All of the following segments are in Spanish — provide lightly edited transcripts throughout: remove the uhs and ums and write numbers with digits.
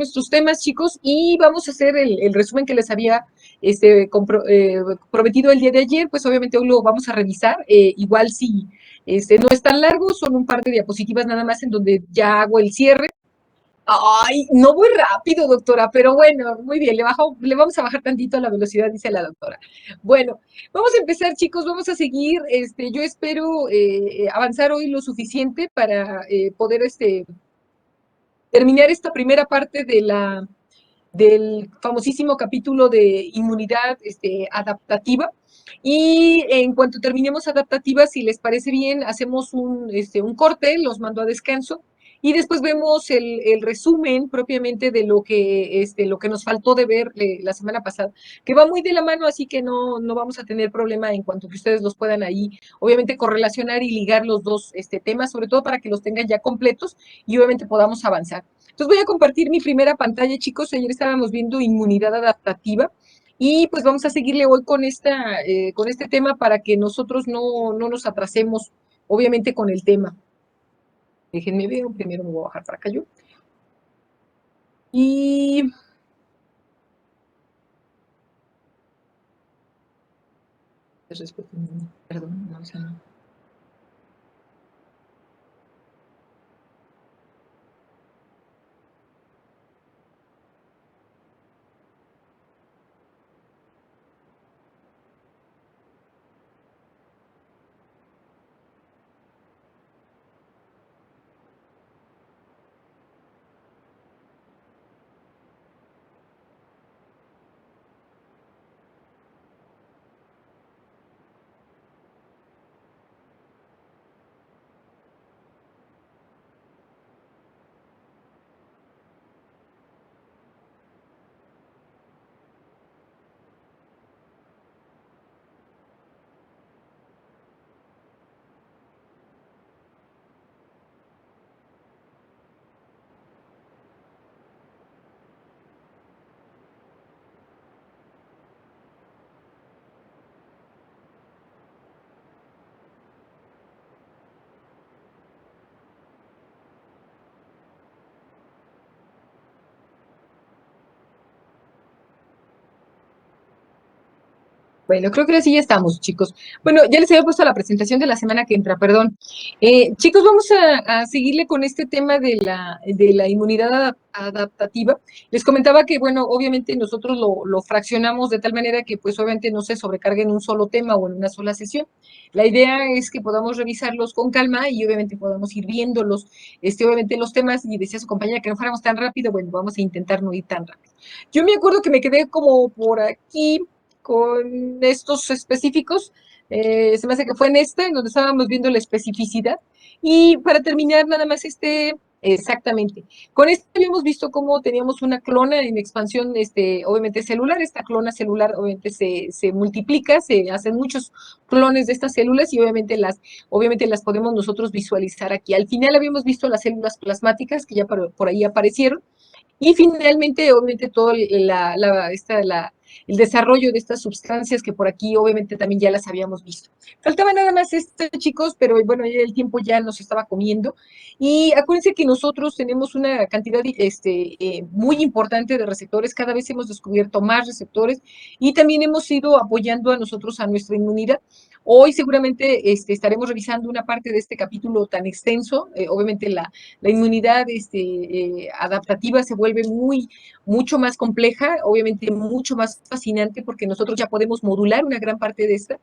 nuestros temas, chicos, y vamos a hacer el resumen que les había prometido el día de ayer. Pues obviamente hoy lo vamos a revisar. Igual si no es tan largo, son un par de diapositivas nada más en donde ya hago el cierre. Ay, no voy rápido, doctora, pero bueno, muy bien, le vamos a bajar tantito a la velocidad, dice la doctora. Bueno, vamos a empezar, chicos, vamos a seguir. Yo espero avanzar hoy lo suficiente para poder terminar esta primera parte del famosísimo capítulo de inmunidad adaptativa. Y en cuanto terminemos adaptativa, si les parece bien, hacemos un corte, los mando a descanso y después vemos el resumen propiamente de lo que nos faltó de ver la semana pasada, que va muy de la mano, así que no vamos a tener problema en cuanto que ustedes los puedan ahí, obviamente, correlacionar y ligar los dos temas, sobre todo para que los tengan ya completos y obviamente podamos avanzar. Entonces voy a compartir mi primera pantalla, chicos. Ayer estábamos viendo inmunidad adaptativa y pues vamos a seguirle hoy con este tema para que nosotros no nos atrasemos, obviamente, con el tema. Déjenme ver, primero me voy a bajar para acá yo. Y... Perdón, no, o sea, no. Bueno, creo que así ya estamos, chicos. Bueno, ya les había puesto la presentación de la semana que entra, perdón. Chicos, vamos a seguirle con este tema de la inmunidad adaptativa. Les comentaba que, bueno, obviamente nosotros lo fraccionamos de tal manera que, pues, obviamente no se sobrecargue en un solo tema o en una sola sesión. La idea es que podamos revisarlos con calma y obviamente podamos ir viéndolos, obviamente los temas, y decía su compañera que no fuéramos tan rápido, bueno, vamos a intentar no ir tan rápido. Yo me acuerdo que me quedé como por aquí con estos específicos, se me hace que fue en esta, en donde estábamos viendo la especificidad. Y para terminar, nada más exactamente. Con esto habíamos visto cómo teníamos una clona en expansión, obviamente celular. Esta clona celular obviamente se multiplica, se hacen muchos clones de estas células y obviamente las podemos nosotros visualizar aquí. Al final habíamos visto las células plasmáticas que ya por ahí aparecieron. Y finalmente, obviamente, todo el desarrollo de estas sustancias que por aquí, obviamente, también ya las habíamos visto. Faltaba nada más chicos, pero bueno, ya el tiempo ya nos estaba comiendo. Y acuérdense que nosotros tenemos una cantidad muy importante de receptores, cada vez hemos descubierto más receptores y también hemos ido apoyando a nosotros a nuestra inmunidad. Hoy seguramente estaremos revisando una parte de este capítulo tan extenso, obviamente la inmunidad adaptativa se vuelve mucho más compleja, obviamente mucho más fascinante porque nosotros ya podemos modular una gran parte de esta.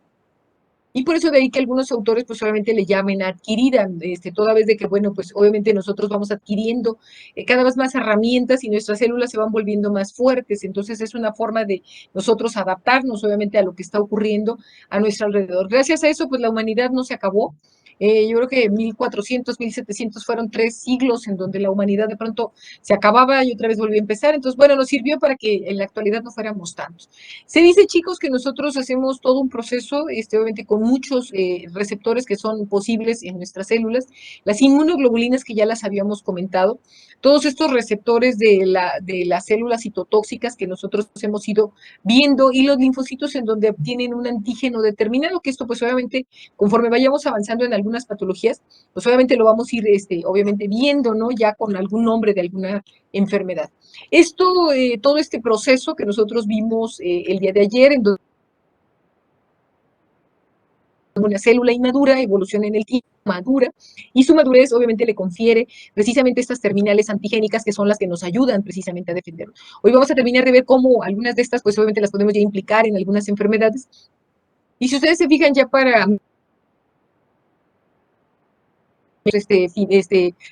Y por eso de ahí que algunos autores pues obviamente le llamen adquirida, toda vez de que, bueno, pues obviamente nosotros vamos adquiriendo cada vez más herramientas y nuestras células se van volviendo más fuertes, entonces es una forma de nosotros adaptarnos obviamente a lo que está ocurriendo a nuestro alrededor. Gracias a eso pues la humanidad no se acabó. Yo creo que 1400, 1700 fueron 3 siglos en donde la humanidad de pronto se acababa y otra vez volvió a empezar. Entonces, bueno, nos sirvió para que en la actualidad no fuéramos tantos. Se dice, chicos, que nosotros hacemos todo un proceso, obviamente con muchos receptores que son posibles en nuestras células, las inmunoglobulinas que ya las habíamos comentado, todos estos receptores de las células citotóxicas que nosotros hemos ido viendo y los linfocitos en donde obtienen un antígeno determinado, que esto pues obviamente conforme vayamos avanzando en algunos algunas patologías, pues obviamente lo vamos a ir, obviamente viendo, ¿no? Ya con algún nombre de alguna enfermedad. Esto, todo este proceso que nosotros vimos el día de ayer, en donde una célula inmadura evoluciona en el tiempo, madura, y su madurez obviamente le confiere precisamente estas terminales antigénicas que son las que nos ayudan precisamente a defendernos. Hoy vamos a terminar de ver cómo algunas de estas, pues obviamente las podemos ya implicar en algunas enfermedades. Y si ustedes se fijan ya para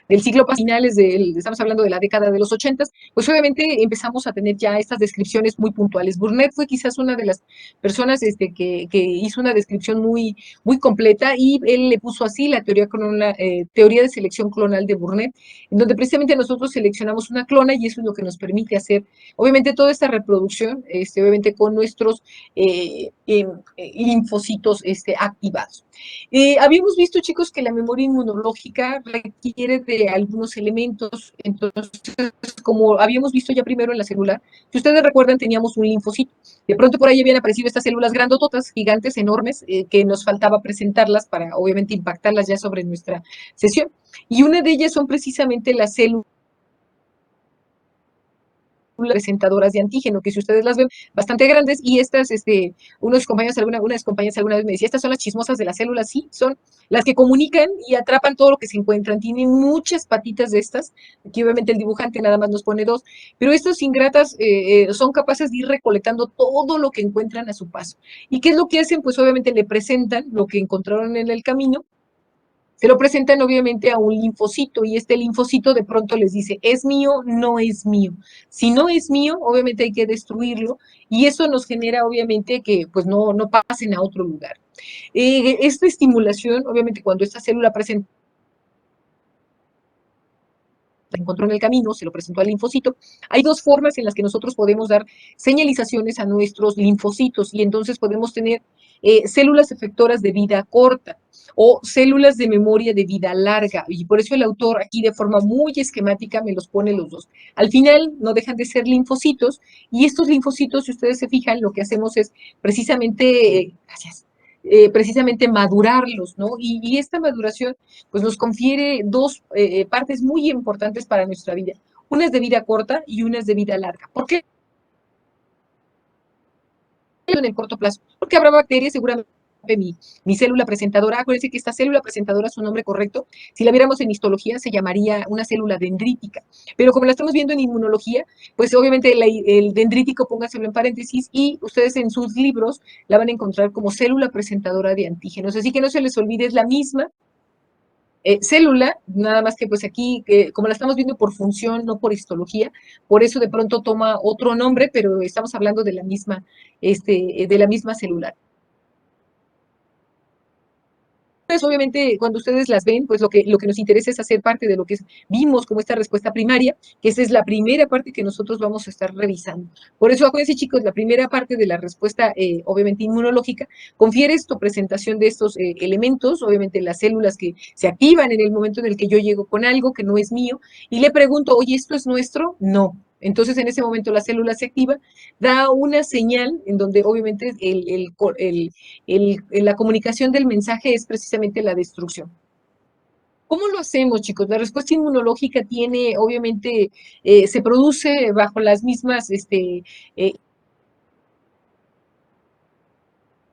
del siglo finales, estamos hablando de la década de los 80, pues obviamente empezamos a tener ya estas descripciones muy puntuales. Burnett fue quizás una de las personas que hizo una descripción muy completa y él le puso así la teoría de selección clonal de Burnett, en donde precisamente nosotros seleccionamos una clona y eso es lo que nos permite hacer, obviamente, toda esta reproducción, obviamente con nuestros linfocitos activados. Habíamos visto, chicos, que la memoria inmunológica requiere de algunos elementos. Entonces, como habíamos visto ya primero en la celular, si ustedes recuerdan, teníamos un linfocito. De pronto por ahí habían aparecido estas células grandototas, gigantes, enormes, que nos faltaba presentarlas para, obviamente, impactarlas ya sobre nuestra sesión. Y una de ellas son precisamente las células presentadoras de antígeno, que si ustedes las ven, bastante grandes, y estas, unas compañeras alguna vez me decía, estas son las chismosas de las células, sí, son las que comunican y atrapan todo lo que se encuentran, tienen muchas patitas de estas, aquí obviamente el dibujante nada más nos pone dos, pero estas ingratas son capaces de ir recolectando todo lo que encuentran a su paso. ¿Y qué es lo que hacen? Pues obviamente le presentan lo que encontraron en el camino, se lo presentan obviamente a un linfocito y este linfocito de pronto les dice, ¿es mío? No es mío. Si no es mío, obviamente hay que destruirlo y eso nos genera obviamente que pues no pasen a otro lugar. Esta estimulación, obviamente cuando esta célula presenta encontró en el camino, se lo presentó al linfocito. Hay dos formas en las que nosotros podemos dar señalizaciones a nuestros linfocitos y entonces podemos tener células efectoras de vida corta o células de memoria de vida larga. Y por eso el autor aquí de forma muy esquemática me los pone los dos. Al final no dejan de ser linfocitos y estos linfocitos, si ustedes se fijan, lo que hacemos es precisamente, gracias, precisamente madurarlos, ¿no? Y esta maduración pues nos confiere dos partes muy importantes para nuestra vida. Una es de vida corta y una es de vida larga. ¿Por qué en el corto plazo? Porque habrá bacterias seguramente mi célula presentadora, acuérdense que esta célula presentadora, su nombre correcto, si la viéramos en histología, se llamaría una célula dendrítica. Pero como la estamos viendo en inmunología, pues obviamente el dendrítico, póngaselo en paréntesis, y ustedes en sus libros la van a encontrar como célula presentadora de antígenos. Así que no se les olvide, es la misma célula, nada más que pues aquí, como la estamos viendo por función, no por histología, por eso de pronto toma otro nombre, pero estamos hablando de la misma célula. Pues obviamente cuando ustedes las ven, pues lo que nos interesa es hacer parte de lo que vimos como esta respuesta primaria, que esa es la primera parte que nosotros vamos a estar revisando. Por eso, acuérdense chicos, la primera parte de la respuesta, obviamente inmunológica, confiere esto, presentación de estos elementos, obviamente las células que se activan en el momento en el que yo llego con algo que no es mío, y le pregunto, oye, ¿esto es nuestro? No. Entonces, en ese momento la célula se activa, da una señal en donde obviamente la comunicación del mensaje es precisamente la destrucción. ¿Cómo lo hacemos, chicos? La respuesta inmunológica tiene, obviamente, se produce bajo las mismas,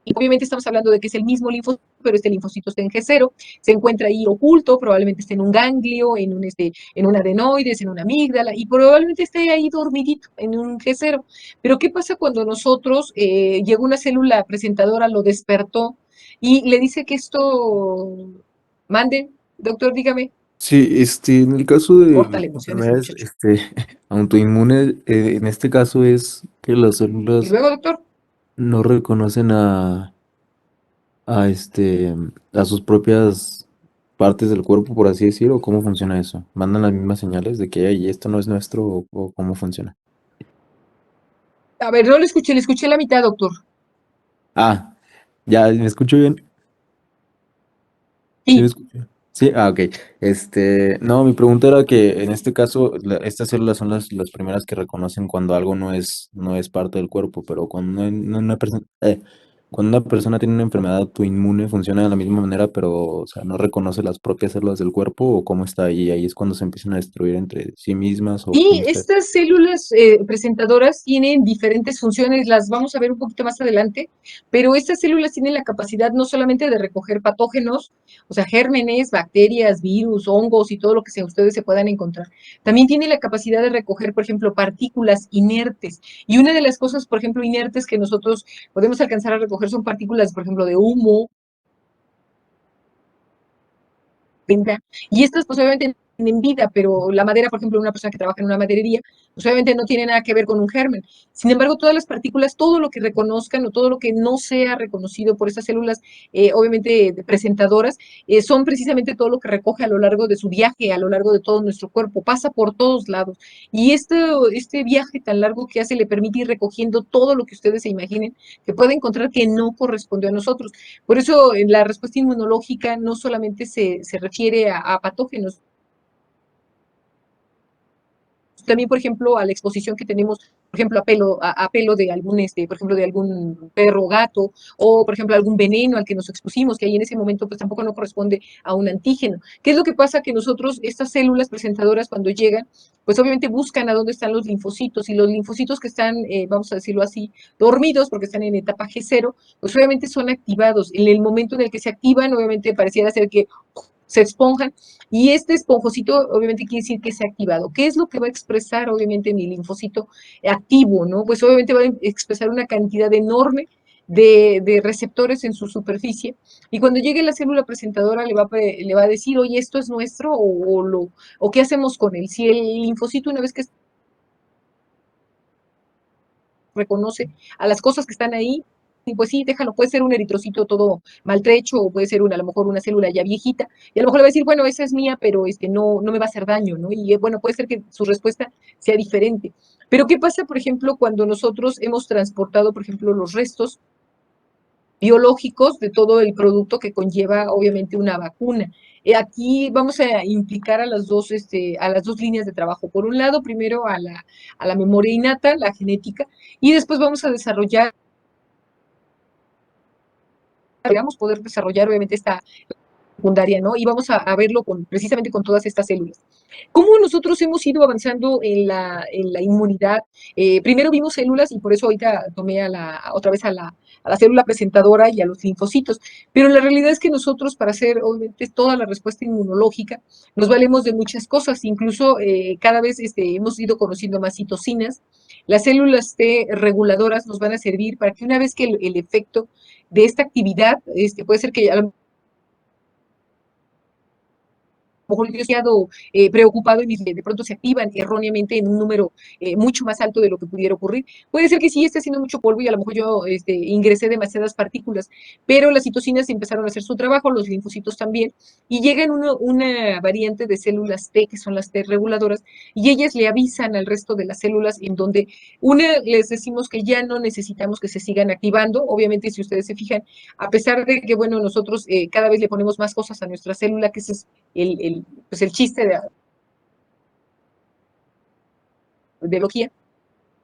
y obviamente estamos hablando de que es el mismo linfocito, pero este linfocito está en G0, se encuentra ahí oculto, probablemente esté en un ganglio, en un adenoides, en una amígdala, y probablemente esté ahí dormidito en un G0. Pero ¿qué pasa cuando nosotros, llegó una célula presentadora, lo despertó y le dice que esto, mande, doctor, dígame, Sí, en el caso corta de la emoción ese enfermedades, muchacho. autoinmunes, en este caso es que las Y células luego, doctor, no reconocen a, a sus propias partes del cuerpo, por así decirlo, o cómo funciona eso. ¿Mandan las mismas señales de que "Ey, esto no es nuestro" o cómo funciona? a ver, no le escuché la mitad, doctor. Ah, ya, ¿me escucho bien? ¿Sí me Sí, escucho? Sí, ok. No, mi pregunta era que en este caso, estas células son las primeras que reconocen cuando algo no es parte del cuerpo, pero cuando no hay una persona. Cuando una persona tiene una enfermedad autoinmune, funciona de la misma manera, pero, o sea, no reconoce las propias células del cuerpo o cómo está ahí. Ahí es cuando se empiezan a destruir entre sí mismas o Y cómo está. estas células presentadoras tienen diferentes funciones, las vamos a ver un poquito más adelante, pero estas células tienen la capacidad no solamente de recoger patógenos, o sea, gérmenes, bacterias, virus, hongos y todo lo que ustedes se puedan encontrar. También tiene la capacidad de recoger, por ejemplo, partículas inertes. Y una de las cosas, por ejemplo, inertes que nosotros podemos alcanzar a recoger son partículas, por ejemplo, de humo, venta. Y estas, pues obviamente tienen vida, pero la madera, por ejemplo, una persona que trabaja en una maderería, pues obviamente no tiene nada que ver con un germen. Sin embargo, todas las partículas, todo lo que reconozcan o todo lo que no sea reconocido por esas células, obviamente presentadoras, son precisamente todo lo que recoge a lo largo de su viaje, a lo largo de todo nuestro cuerpo, pasa por todos lados. Y este viaje tan largo que hace le permite ir recogiendo todo lo que ustedes se imaginen que puede encontrar que no correspondió a nosotros. Por eso la respuesta inmunológica no solamente se refiere a patógenos, también, por ejemplo, a la exposición que tenemos, por ejemplo, a pelo de algún, por ejemplo, de algún perro o gato, o, por ejemplo, algún veneno al que nos expusimos, que ahí en ese momento, pues tampoco no corresponde a un antígeno. ¿Qué es lo que pasa? Que nosotros, estas células presentadoras, cuando llegan, pues obviamente buscan a dónde están los linfocitos, y los linfocitos que están, vamos a decirlo así, dormidos, porque están en etapa G0, pues obviamente son activados. En el momento en el que se activan, obviamente pareciera ser que se esponjan, y este esponjocito obviamente quiere decir que se ha activado. ¿Qué es lo que va a expresar obviamente mi linfocito activo, no? Pues obviamente va a expresar una cantidad enorme de receptores en su superficie, y cuando llegue la célula presentadora le va a decir, oye, esto es nuestro, o qué hacemos con él. Si el linfocito, una vez que reconoce a las cosas que están ahí, y pues sí, déjalo, puede ser un eritrocito todo maltrecho, o puede ser a lo mejor una célula ya viejita, y a lo mejor le va a decir, bueno, esa es mía, pero no me va a hacer daño, ¿no? Y bueno, puede ser que su respuesta sea diferente. Pero ¿qué pasa, por ejemplo, cuando nosotros hemos transportado, por ejemplo, los restos biológicos de todo el producto que conlleva, obviamente, una vacuna? Aquí vamos a implicar a las dos líneas de trabajo. Por un lado, primero a la memoria innata, la genética, y después vamos a desarrollar, digamos, poder desarrollar obviamente esta secundaria, ¿no? Y vamos a verlo precisamente con todas estas células. ¿Cómo nosotros hemos ido avanzando en la inmunidad? Primero vimos células, y por eso ahorita tomé otra vez a la célula presentadora y a los linfocitos, pero la realidad es que nosotros, para hacer obviamente toda la respuesta inmunológica, nos valemos de muchas cosas. Incluso cada vez hemos ido conociendo más citocinas. Las células T reguladoras nos van a servir para que, una vez que el efecto de esta actividad, puede ser que a lo mejor yo he estado preocupado, y de pronto se activan erróneamente en un número mucho más alto de lo que pudiera ocurrir. Puede ser que sí esté haciendo mucho polvo, y a lo mejor yo ingresé demasiadas partículas, pero las citocinas empezaron a hacer su trabajo, los linfocitos también, y llegan una variante de células T, que son las T reguladoras, y ellas le avisan al resto de las células, en donde les decimos que ya no necesitamos que se sigan activando. Obviamente, si ustedes se fijan, a pesar de que, bueno, nosotros cada vez le ponemos más cosas a nuestra célula, que ese es pues el chiste de biología,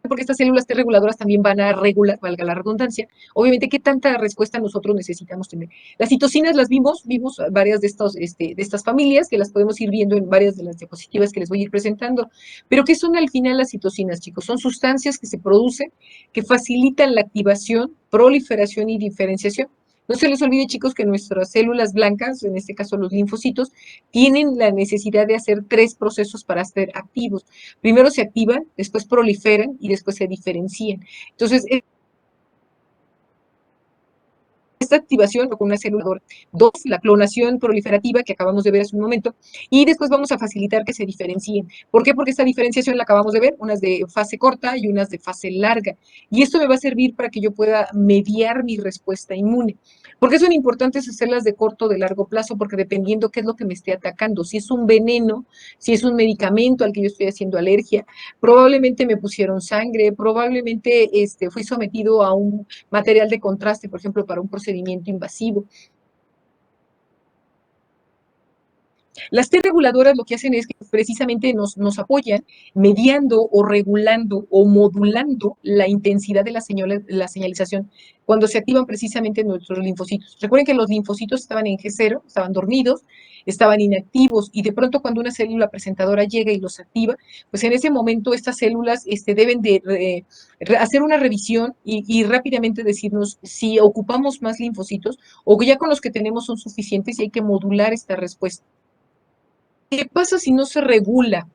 porque estas células T reguladoras también van a regular, valga la redundancia, obviamente, qué tanta respuesta nosotros necesitamos tener. Las citocinas las vimos varias de estas familias, que las podemos ir viendo en varias de las diapositivas que les voy a ir presentando. Pero ¿qué son al final las citocinas, chicos? Son sustancias que se producen, que facilitan la activación, proliferación y diferenciación. No se les olvide, chicos, que nuestras células blancas, en este caso los linfocitos, tienen la necesidad de hacer tres procesos para ser activos. Primero se activan, después proliferan y después se diferencian. Entonces, esta activación con una célula. Dos, la clonación proliferativa que acabamos de ver hace un momento, y después vamos a facilitar que se diferencien. ¿Por qué? Porque esta diferenciación la acabamos de ver, unas de fase corta y unas de fase larga, y esto me va a servir para que yo pueda mediar mi respuesta inmune. ¿Por qué son importantes hacerlas de corto o de largo plazo? Porque dependiendo qué es lo que me esté atacando, si es un veneno, si es un medicamento al que yo estoy haciendo alergia, probablemente me pusieron sangre, probablemente fui sometido a un material de contraste, por ejemplo, para un procedimiento invasivo. Las T reguladoras lo que hacen es que precisamente nos apoyan mediando o regulando o modulando la intensidad de la señalización cuando se activan precisamente nuestros linfocitos. Recuerden que los linfocitos estaban en G0, estaban dormidos, estaban inactivos y de pronto cuando una célula presentadora llega y los activa, pues en ese momento estas células deben de hacer una revisión y rápidamente decirnos si ocupamos más linfocitos o que ya con los que tenemos son suficientes y hay que modular esta respuesta. ¿Qué pasa si no se regula?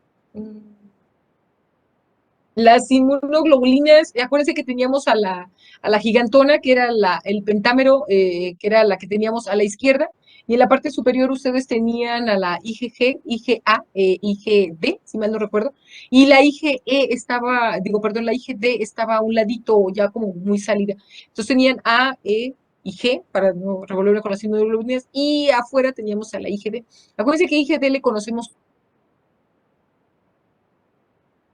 Las inmunoglobulinas, acuérdense que teníamos a la gigantona, que era el pentámero, que era la que teníamos a la izquierda, y en la parte superior ustedes tenían a la IgG, IgA, IgD, si mal no recuerdo, y la IgE estaba, digo, perdón, la IgD estaba a un ladito ya como muy salida. Entonces tenían A, E y G, para no revolverme con las inmunoglobulinas, y afuera teníamos a la IgD. Acuérdense que IgD le conocemos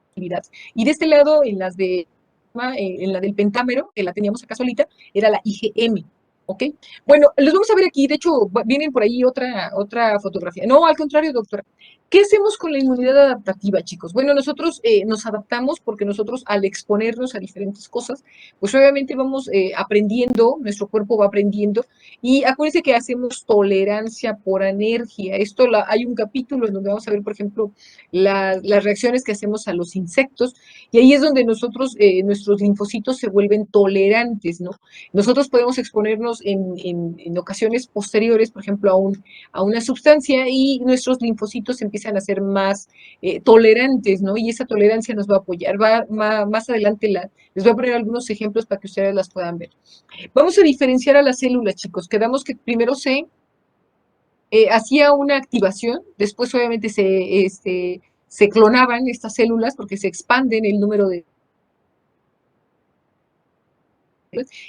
actividades. Y de este lado, en la del pentámero, que la teníamos acá solita, era la IgM. ¿Ok? Bueno, los vamos a ver aquí. De hecho, vienen por ahí otra fotografía. No, al contrario, doctora. ¿Qué hacemos con la inmunidad adaptativa, chicos? Bueno, nosotros nos adaptamos porque nosotros al exponernos a diferentes cosas, pues obviamente vamos aprendiendo, nuestro cuerpo va aprendiendo y acuérdense que hacemos tolerancia por alergia. Hay un capítulo en donde vamos a ver, por ejemplo, las reacciones que hacemos a los insectos y ahí es donde nuestros linfocitos se vuelven tolerantes, ¿no? Nosotros podemos exponernos en ocasiones posteriores, por ejemplo, a una sustancia y nuestros linfocitos empiezan a ser más tolerantes, ¿no? Y esa tolerancia nos va a apoyar. Más adelante les voy a poner algunos ejemplos para que ustedes las puedan ver. Vamos a diferenciar a las células, chicos. Quedamos que primero hacía una activación, después obviamente se clonaban estas células porque se expanden el número de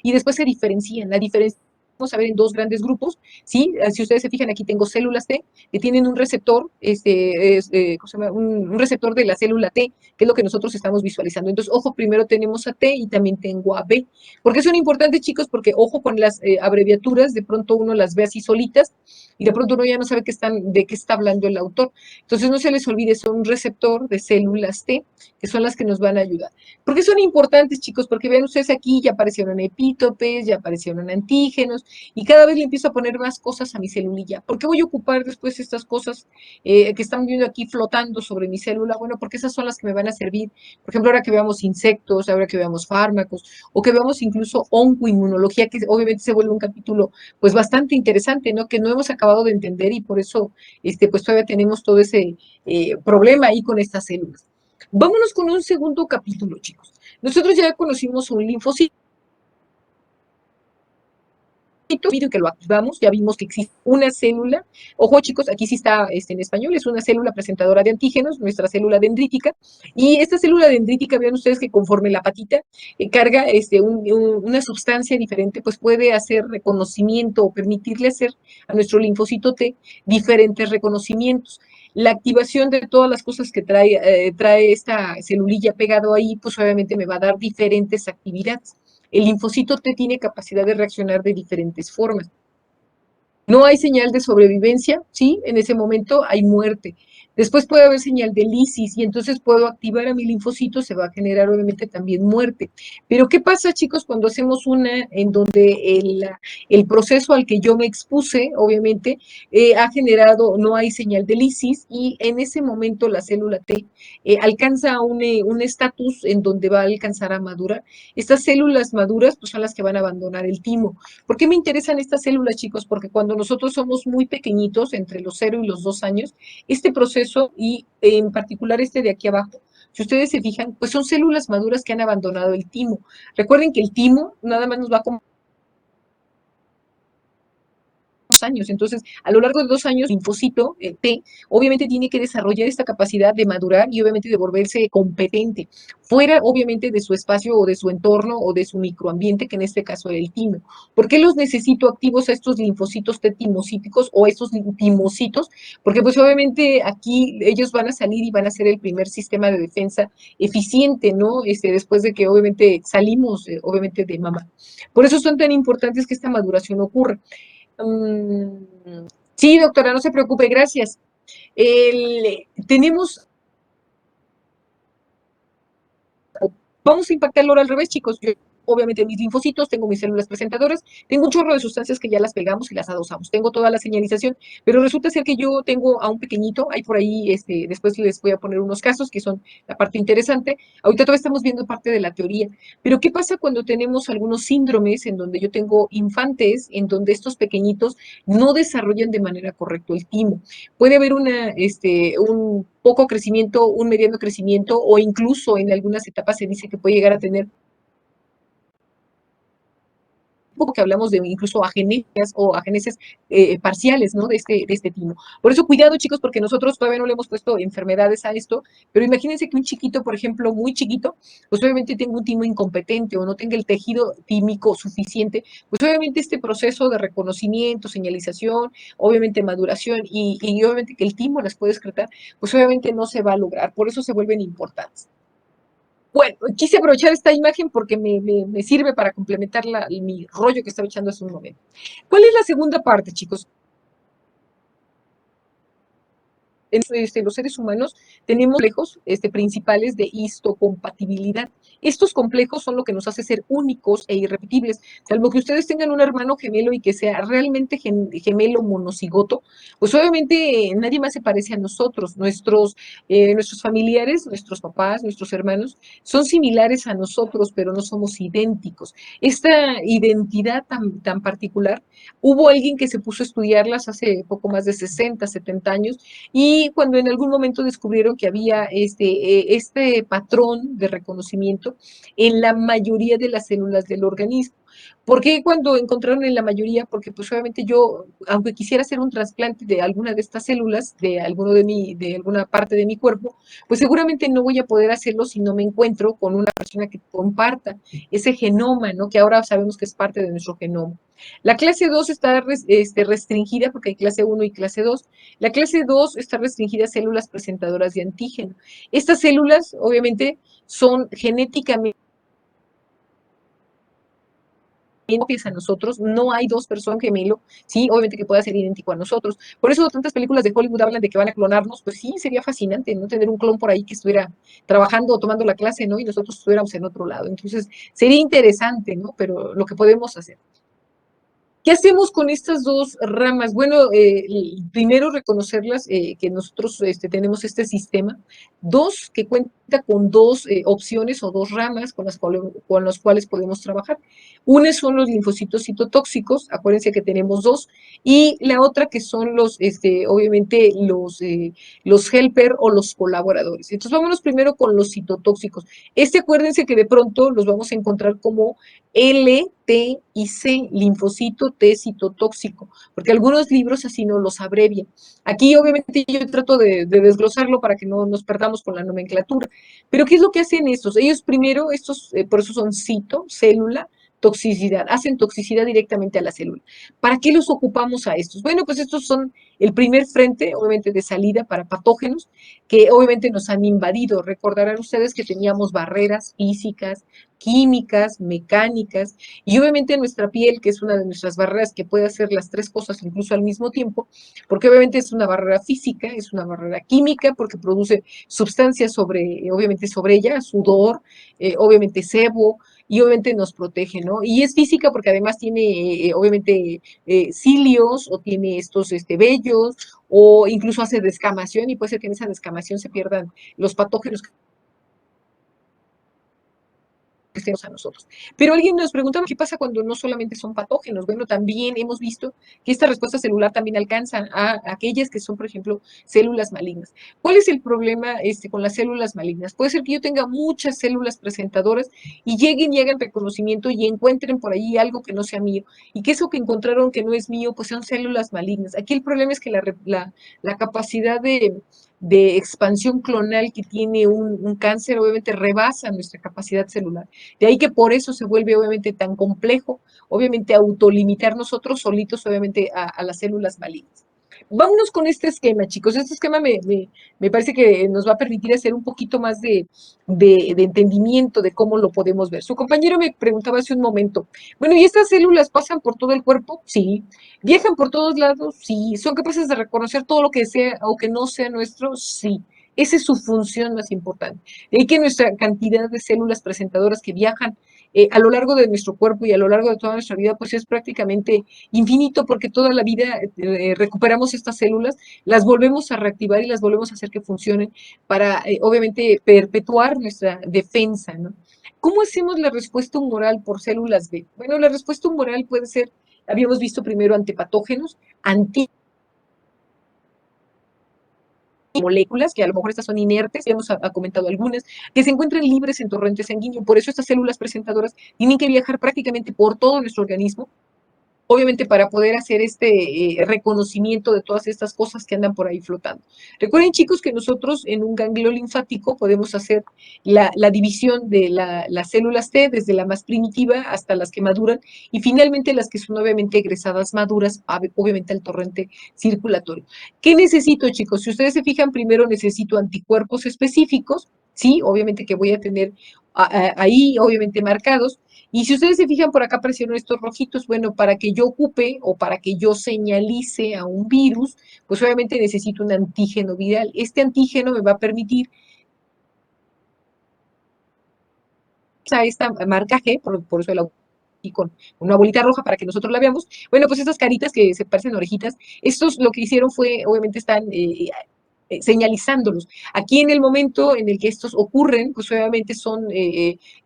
y después se diferencian. La diferencia vamos a ver en dos grandes grupos, ¿sí? Si ustedes se fijan, aquí tengo células T que tienen un receptor, ¿cómo se llama? Un receptor de la célula T, que es lo que nosotros estamos visualizando. Entonces, ojo, primero tenemos a T y también tengo a B. ¿Por qué son importantes, chicos? Porque, ojo, con las abreviaturas, de pronto uno las ve así solitas y de pronto uno ya no sabe de qué está hablando el autor. Entonces, no se les olvide, son un receptor de células T, que son las que nos van a ayudar. ¿Por qué son importantes, chicos? Porque vean ustedes aquí, ya aparecieron epítopes, ya aparecieron antígenos, y cada vez le empiezo a poner más cosas a mi celulilla. ¿Por qué voy a ocupar después estas cosas que están viendo aquí flotando sobre mi célula? Bueno, porque esas son las que me van a servir. Por ejemplo, ahora que veamos insectos, ahora que veamos fármacos, o que veamos incluso oncoinmunología, que obviamente se vuelve un capítulo pues bastante interesante, ¿no? Que no hemos acabado de entender y por eso pues todavía tenemos todo ese problema ahí con estas células. Vámonos con un segundo capítulo, chicos. Nosotros ya conocimos un linfocito que lo activamos, ya vimos que existe una célula, ojo chicos, aquí sí está en español, es una célula presentadora de antígenos, nuestra célula dendrítica, y esta célula dendrítica, vean ustedes que conforme la patita carga una sustancia diferente, pues puede hacer reconocimiento o permitirle hacer a nuestro linfocito T diferentes reconocimientos. La activación de todas las cosas que trae esta celulilla pegado ahí, pues obviamente me va a dar diferentes actividades. El linfocito T tiene capacidad de reaccionar de diferentes formas. No hay señal de sobrevivencia, ¿sí? En ese momento hay muerte. Después puede haber señal de lisis y entonces puedo activar a mi linfocito, se va a generar obviamente también muerte. Pero ¿qué pasa, chicos, cuando hacemos una en donde el proceso al que yo me expuse, obviamente, ha generado, no hay señal de lisis y en ese momento la célula T alcanza un estatus en donde va a alcanzar a madurar? Estas células maduras pues, son las que van a abandonar el timo. ¿Por qué me interesan estas células, chicos? Porque cuando nosotros somos muy pequeñitos, entre los 0 y los 2 años, este proceso, y en particular este de aquí abajo, si ustedes se fijan, pues son células maduras que han abandonado el timo. Recuerden que el timo nada más nos va a años. Entonces, a lo largo de 2 años, el linfocito T obviamente tiene que desarrollar esta capacidad de madurar y obviamente de volverse competente, fuera obviamente de su espacio o de su entorno o de su microambiente, que en este caso era el timo. ¿Por qué los necesito activos a estos linfocitos T timocíticos o a estos timocitos? Porque pues obviamente aquí ellos van a salir y van a ser el primer sistema de defensa eficiente, ¿no? Después de que obviamente salimos, obviamente de mamá. Por eso son tan importantes que esta maduración ocurra. Sí, doctora, no se preocupe, gracias. Tenemos, vamos a impactarlo ahora al revés, chicos. Yo, obviamente, mis linfocitos, tengo mis células presentadoras, tengo un chorro de sustancias que ya las pegamos y las adosamos, tengo toda la señalización, pero resulta ser que yo tengo a un pequeñito, hay por ahí, después les voy a poner unos casos que son la parte interesante. Ahorita todavía estamos viendo parte de la teoría, pero ¿qué pasa cuando tenemos algunos síndromes en donde yo tengo infantes, en donde estos pequeñitos no desarrollan de manera correcta el timo? Puede haber un poco crecimiento, un mediano crecimiento, o incluso en algunas etapas se dice que puede llegar a tener poco que hablamos de incluso agenesis o agenesis parciales, ¿no? De este timo. Por eso, cuidado, chicos, porque nosotros todavía no le hemos puesto enfermedades a esto, pero imagínense que un chiquito, por ejemplo, muy chiquito, pues obviamente tenga un timo incompetente o no tenga el tejido tímico suficiente, pues obviamente este proceso de reconocimiento, señalización, obviamente maduración y obviamente que el timo las puede excretar, pues obviamente no se va a lograr. Por eso se vuelven importantes. Bueno, quise aprovechar esta imagen porque me sirve para complementar mi rollo que estaba echando hace un momento. ¿Cuál es la segunda parte, chicos? Los seres humanos tenemos complejos principales de histocompatibilidad. Estos complejos son lo que nos hace ser únicos e irrepetibles. Salvo que ustedes tengan un hermano gemelo y que sea realmente gemelo monocigoto, pues obviamente nadie más se parece a nosotros. Nuestros familiares, nuestros papás, nuestros hermanos, son similares a nosotros, pero no somos idénticos. Esta identidad tan particular, hubo alguien que se puso a estudiarlas hace poco más de 60, 70 años, y cuando en algún momento descubrieron que había este patrón de reconocimiento en la mayoría de las células del organismo. ¿Por qué cuando encontraron en la mayoría? Porque pues obviamente yo, aunque quisiera hacer un trasplante de alguna de estas células, de alguna parte de mi cuerpo, pues seguramente no voy a poder hacerlo si no me encuentro con una persona que comparta ese genoma, ¿no? Que ahora sabemos que es parte de nuestro genoma. La clase 2 está restringida porque hay clase 1 y clase 2. La clase 2 está restringida a células presentadoras de antígeno. Estas células, obviamente, son genéticamente copias a nosotros, no hay dos personas gemelo, sí, obviamente que pueda ser idéntico a nosotros. Por eso tantas películas de Hollywood hablan de que van a clonarnos, pues sí, sería fascinante, ¿no? Tener un clon por ahí que estuviera trabajando o tomando la clase, ¿no? Y nosotros estuviéramos en otro lado. Entonces, sería interesante, ¿no? Pero lo que podemos hacer. ¿Qué hacemos con estas dos ramas? Bueno, primero reconocerlas, que nosotros tenemos este sistema. Dos, que cuenta con dos opciones o dos ramas con las cuales podemos trabajar. Una son los linfocitos citotóxicos, acuérdense que tenemos dos, y la otra que son obviamente, los helper o los colaboradores. Entonces, vámonos primero con los citotóxicos. Acuérdense que de pronto los vamos a encontrar como L, T y C, linfocito T citotóxico, porque algunos libros así no los abrevian. Aquí obviamente yo trato de desglosarlo para que no nos perdamos con la nomenclatura. Pero ¿qué es lo que hacen estos? Ellos primero, por eso son cito, célula, toxicidad, hacen toxicidad directamente a la célula. ¿Para qué los ocupamos a estos? Bueno, pues estos son el primer frente, obviamente, de salida para patógenos que obviamente nos han invadido. Recordarán ustedes que teníamos barreras físicas, químicas, mecánicas, y obviamente nuestra piel, que es una de nuestras barreras que puede hacer las tres cosas incluso al mismo tiempo, porque obviamente es una barrera física, es una barrera química, porque produce sustancias obviamente sobre ella, sudor, obviamente sebo, y obviamente nos protege, ¿no? Y es física porque además tiene, obviamente, cilios o tiene estos vellos, o incluso hace descamación, y puede ser que en esa descamación se pierdan los patógenos a nosotros. Pero alguien nos preguntaba qué pasa cuando no solamente son patógenos. Bueno, también hemos visto que esta respuesta celular también alcanza a aquellas que son, por ejemplo, células malignas. ¿Cuál es el problema con las células malignas? Puede ser que yo tenga muchas células presentadoras y lleguen y hagan reconocimiento y encuentren por ahí algo que no sea mío, y que eso que encontraron que no es mío, pues son células malignas. Aquí el problema es que la capacidad de expansión clonal que tiene un cáncer obviamente rebasa nuestra capacidad celular. De ahí que por eso se vuelve obviamente tan complejo, obviamente autolimitar nosotros solitos obviamente a las células malignas. vámonos con este esquema, chicos. Este esquema me parece que nos va a permitir hacer un poquito más de entendimiento de cómo lo podemos ver. Su compañero me preguntaba hace un momento, bueno, ¿y estas células pasan por todo el cuerpo? Sí. ¿Viajan por todos lados? Sí. ¿Son capaces de reconocer todo lo que sea o que no sea nuestro? Sí. Esa es su función más importante. De ahí que nuestra cantidad de células presentadoras que viajan a lo largo de nuestro cuerpo y a lo largo de toda nuestra vida, pues es prácticamente infinito porque toda la vida recuperamos estas células, las volvemos a reactivar y las volvemos a hacer que funcionen para, obviamente, perpetuar nuestra defensa, ¿no? ¿Cómo hacemos la respuesta humoral por células B? Bueno, la respuesta humoral puede ser, habíamos visto primero antipatógenos, moléculas, que a lo mejor estas son inertes, ya hemos comentado algunas, que se encuentran libres en torrente sanguíneo. Por eso estas células presentadoras tienen que viajar prácticamente por todo nuestro organismo, obviamente para poder hacer este reconocimiento de todas estas cosas que andan por ahí flotando. Recuerden, chicos, que nosotros en un ganglio linfático podemos hacer la división de las células T, desde la más primitiva hasta las que maduran, y finalmente las que son obviamente egresadas maduras, obviamente al torrente circulatorio. ¿Qué necesito, chicos? Si ustedes se fijan, primero necesito anticuerpos específicos, sí, obviamente que voy a tener ahí, obviamente marcados, y si ustedes se fijan, por acá aparecieron estos rojitos. Bueno, para que yo ocupe o para que yo señalice a un virus, pues obviamente necesito un antígeno viral. Este antígeno me va a permitir a esta marcaje, por eso la y con una bolita roja para que nosotros la veamos. Bueno, pues estas caritas que se parecen orejitas, estos lo que hicieron fue, obviamente están señalizándolos. Aquí en el momento en el que estos ocurren, pues obviamente son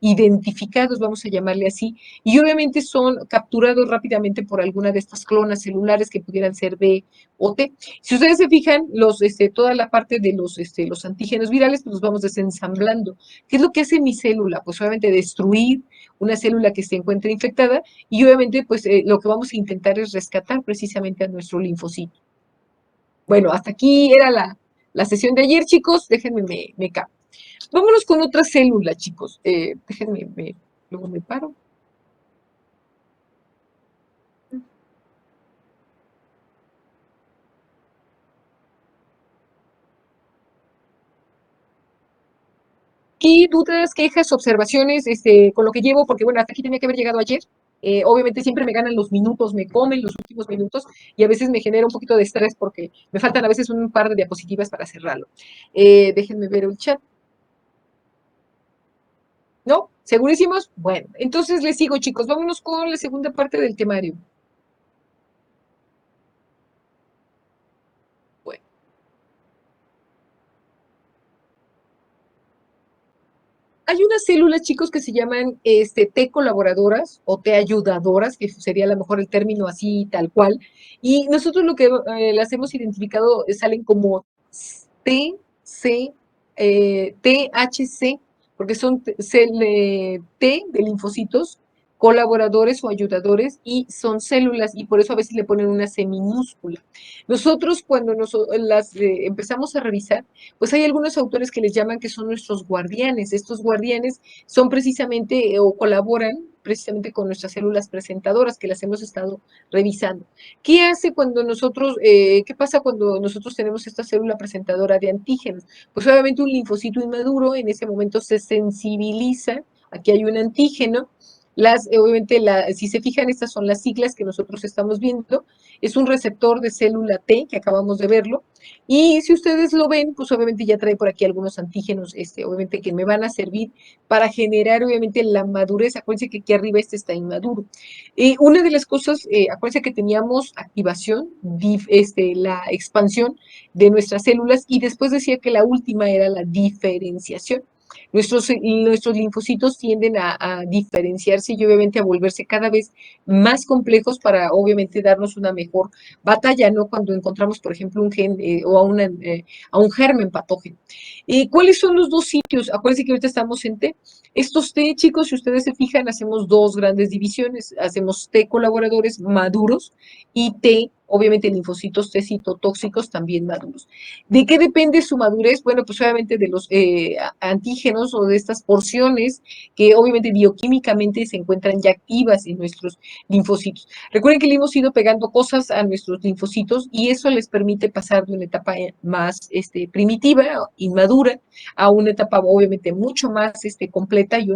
identificados, vamos a llamarle así, y obviamente son capturados rápidamente por alguna de estas clonas celulares que pudieran ser B o T. Si ustedes se fijan, toda la parte de los antígenos virales, pues los vamos desensamblando. ¿Qué es lo que hace mi célula? Pues obviamente destruir una célula que se encuentre infectada y obviamente pues lo que vamos a intentar es rescatar precisamente a nuestro linfocito. Bueno, hasta aquí era la sesión de ayer, chicos. Déjenme, me capo. Vámonos con otra célula, chicos. Déjenme, luego me paro. Aquí dudas, quejas, observaciones, con lo que llevo, porque bueno, hasta aquí tenía que haber llegado ayer. Obviamente siempre me ganan los minutos, me comen los últimos minutos y a veces me genera un poquito de estrés porque me faltan a veces un par de diapositivas para cerrarlo. Déjenme ver el chat. ¿No? ¿Segurísimos? Bueno, entonces les sigo, chicos. Vámonos con la segunda parte del temario. Bueno. Hay unas células, chicos, que se llaman T colaboradoras o T ayudadoras, que sería a lo mejor el término así tal cual. Y nosotros lo que las hemos identificado salen como TC, THC, porque son T de linfocitos, colaboradores o ayudadores, y son células, y por eso a veces le ponen una C minúscula. Nosotros cuando las empezamos a revisar, pues hay algunos autores que les llaman que son nuestros guardianes. Estos guardianes son precisamente o colaboran precisamente con nuestras células presentadoras que las hemos estado revisando. ¿Qué hace cuando nosotros, qué pasa cuando nosotros tenemos esta célula presentadora de antígenos? Pues obviamente un linfocito inmaduro en ese momento se sensibiliza, aquí hay un antígeno, obviamente, si se fijan, estas son las siglas que nosotros estamos viendo, es un receptor de célula T, que acabamos de verlo, y si ustedes lo ven, pues obviamente ya trae por aquí algunos antígenos, obviamente que me van a servir para generar obviamente la madurez. Acuérdense que aquí arriba está inmaduro. Una de las cosas, acuérdense que teníamos activación, la expansión de nuestras células y después decía que la última era la diferenciación. Nuestros linfocitos tienden a diferenciarse y obviamente a volverse cada vez más complejos para obviamente darnos una mejor batalla, ¿no? Cuando encontramos, por ejemplo, un gen o a un germen patógeno. ¿Cuáles son los dos sitios? Acuérdense que ahorita estamos en T. Estos T, chicos, si ustedes se fijan, hacemos dos grandes divisiones. Hacemos T colaboradores maduros y T obviamente linfocitos T citotóxicos también maduros. ¿De qué depende su madurez? Bueno, pues obviamente de los antígenos o de estas porciones que obviamente bioquímicamente se encuentran ya activas en nuestros linfocitos. Recuerden que le hemos ido pegando cosas a nuestros linfocitos y eso les permite pasar de una etapa más primitiva, inmadura, a una etapa obviamente mucho más completa y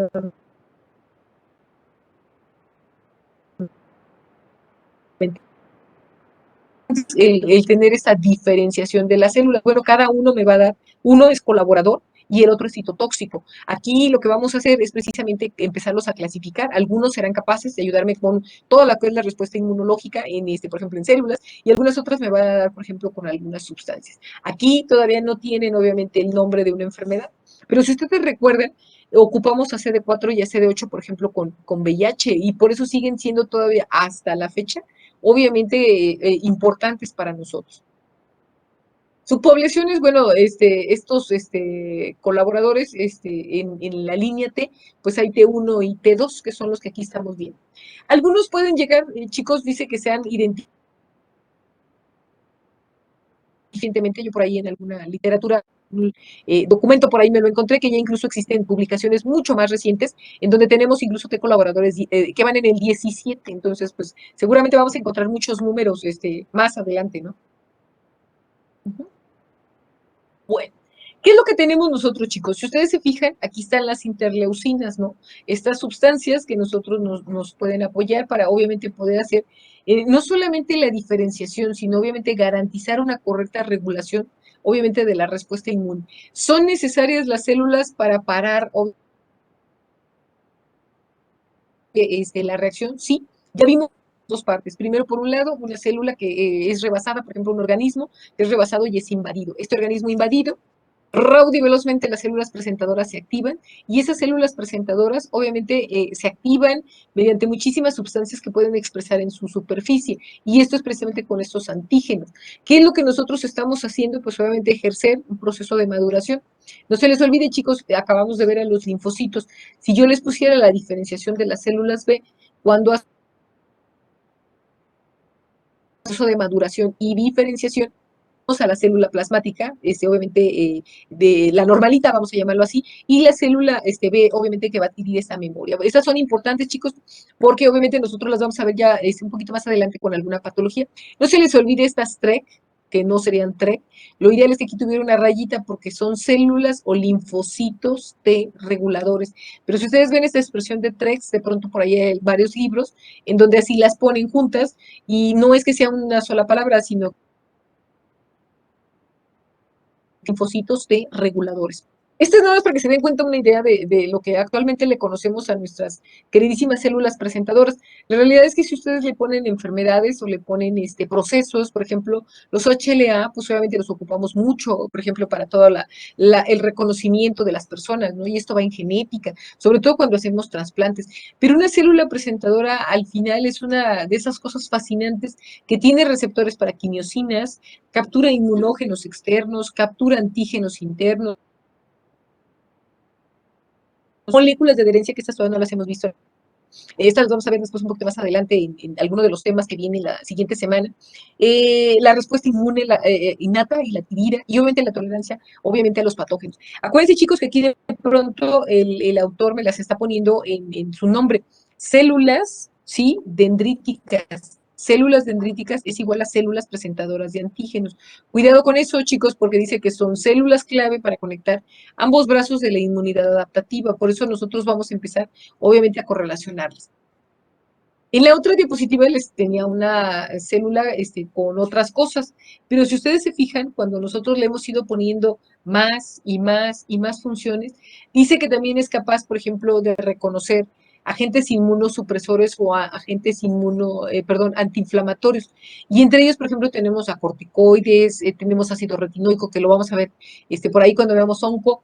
el tener esta diferenciación de las células. Bueno, cada uno me va a dar, uno es colaborador y el otro es citotóxico. Aquí lo que vamos a hacer es precisamente empezarlos a clasificar. Algunos serán capaces de ayudarme con toda la que es la respuesta inmunológica en por ejemplo, en células, y algunas otras me van a dar, por ejemplo, con algunas sustancias. Aquí todavía no tienen, obviamente, el nombre de una enfermedad, pero si ustedes recuerdan, ocupamos a CD4 y a CD8, por ejemplo, con VIH, y por eso siguen siendo todavía hasta la fecha obviamente importantes para nosotros. Subpoblaciones, bueno, estos colaboradores en la línea T, pues hay T1 y T2, que son los que aquí estamos viendo. Algunos pueden llegar, chicos, dice que se han identificado recientemente, yo por ahí en alguna literatura, documento por ahí me lo encontré, que ya incluso existen publicaciones mucho más recientes, en donde tenemos incluso de colaboradores que van en el 17, entonces pues seguramente vamos a encontrar muchos números más adelante, ¿no? Bueno, ¿qué es lo que tenemos nosotros, chicos? Si ustedes se fijan, aquí están las interleucinas, ¿no? Estas sustancias que nosotros nos pueden apoyar para obviamente poder hacer no solamente la diferenciación, sino obviamente garantizar una correcta regulación, obviamente de la respuesta inmune. ¿Son necesarias las células para parar la reacción? Sí, ya vimos dos partes. Primero, por un lado, una célula que es rebasada, por ejemplo, un organismo que es rebasado y es invadido. Este organismo invadido rápido y velozmente las células presentadoras se activan y esas células presentadoras obviamente se activan mediante muchísimas sustancias que pueden expresar en su superficie y esto es precisamente con estos antígenos. ¿Qué es lo que nosotros estamos haciendo? Pues obviamente ejercer un proceso de maduración. No se les olvide, chicos, acabamos de ver a los linfocitos. Si yo les pusiera la diferenciación de las células B, cuando hace proceso de maduración y diferenciación, a la célula plasmática, obviamente de la normalita, vamos a llamarlo así, y la célula B, obviamente que va a adquirir esta memoria. Estas son importantes, chicos, porque obviamente nosotros las vamos a ver ya un poquito más adelante con alguna patología. No se les olvide estas TREC, que no serían TREC. Lo ideal es que aquí tuviera una rayita porque son células o linfocitos T reguladores. Pero si ustedes ven esta expresión de TRECs, de pronto por ahí hay varios libros en donde así las ponen juntas y no es que sea una sola palabra, sino linfocitos T reguladores. Esto es nada más para que se den cuenta una idea de lo que actualmente le conocemos a nuestras queridísimas células presentadoras. La realidad es que si ustedes le ponen enfermedades o le ponen procesos, por ejemplo, los HLA, pues obviamente los ocupamos mucho, por ejemplo, para todo el reconocimiento de las personas, ¿no? Y esto va en genética, sobre todo cuando hacemos trasplantes. Pero una célula presentadora al final es una de esas cosas fascinantes que tiene receptores para quimiosinas, captura inmunógenos externos, captura antígenos internos, moléculas de adherencia que estas todavía no las hemos visto. Estas las vamos a ver después un poquito más adelante en alguno de los temas que viene la siguiente semana. La respuesta inmune innata y la adquirida, y obviamente la tolerancia, obviamente a los patógenos. Acuérdense, chicos, que aquí de pronto el autor me las está poniendo en su nombre. Células, ¿sí? Dendríticas. Células dendríticas es igual a células presentadoras de antígenos. Cuidado con eso, chicos, porque dice que son células clave para conectar ambos brazos de la inmunidad adaptativa. Por eso nosotros vamos a empezar obviamente a correlacionarlas. En la otra diapositiva les tenía una célula con otras cosas, pero si ustedes se fijan, cuando nosotros le hemos ido poniendo más y más y más funciones, dice que también es capaz, por ejemplo, de reconocer agentes inmunosupresores o agentes antiinflamatorios. Y entre ellos, por ejemplo, tenemos a corticoides, tenemos ácido retinoico, que lo vamos a ver por ahí cuando veamos onco,